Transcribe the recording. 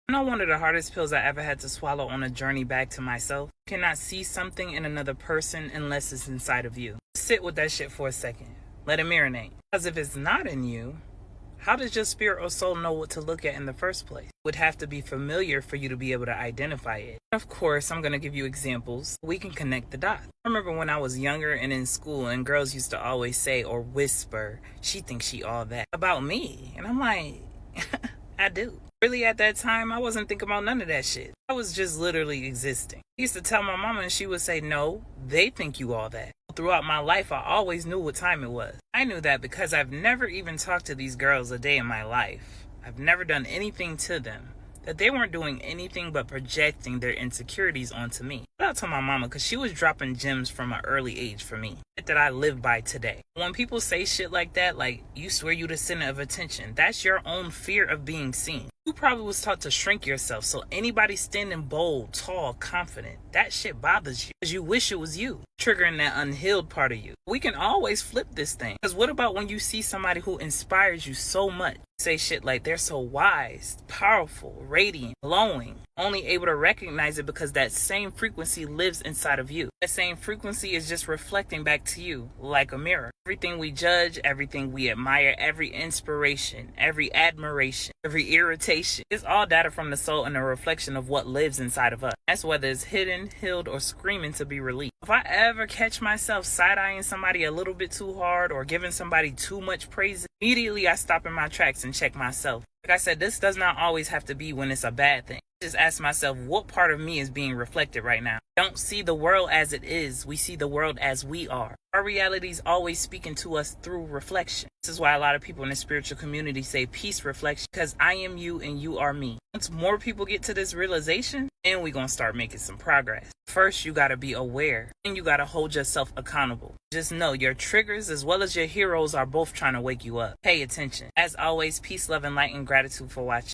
I know one of the hardest pills I ever had to swallow on a journey back to myself. You cannot see something in another person unless it's inside of you. Sit with that shit for a second. Let it marinate. Because if it's not in you, how does your spirit or soul know what to look at in the first place? It would have to be familiar for you to be able to identify it. Of course, I'm going to give you examples. We can connect the dots. I remember when I was younger and in school, and girls used to always say or whisper, "She thinks she all that," about me. And I'm like, I do. Really, at that time, I wasn't thinking about none of that shit. I was just literally existing. I used to tell my mama and she would say, "No, they think you all that." Throughout my life, I always knew what time it was. I knew that because I've never even talked to these girls a day in my life. I've never done anything to them. That they weren't doing anything but projecting their insecurities onto me. Shout out to my mama, because she was dropping gems from an early age for me that I live by today. When people say shit like that, like, you swear you the center of attention, that's your own fear of being seen. You probably was taught to shrink yourself, so anybody standing bold, tall, confident, that shit bothers you because you wish it was you, triggering that unhealed part of you. We can always flip this thing, because what about when you see somebody who inspires you so much? Say shit like they're so wise, powerful, radiant, glowing, only able to recognize it because that same frequency lives inside of you. That same frequency is just reflecting back to you like a mirror. Everything we judge, everything we admire, every inspiration, every admiration, every irritation, it's all data from the soul and a reflection of what lives inside of us. That's whether it's hidden, healed, or screaming to be released. If I ever catch myself side-eyeing somebody a little bit too hard or giving somebody too much praise, immediately I stop in my tracks and check myself. Like I said, this does not always have to be when it's a bad thing. Just ask myself, what part of me is being reflected right now? Don't see the world as it is. We see the world as we are. Our reality is always speaking to us through reflection. This is why a lot of people in the spiritual community say peace reflection, because I am you and you are me. Once more people get to this realization, then we're going to start making some progress. First, you got to be aware, and you got to hold yourself accountable. Just know your triggers as well as your heroes are both trying to wake you up. Pay attention. As always, peace, love, and light, and gratitude for watching.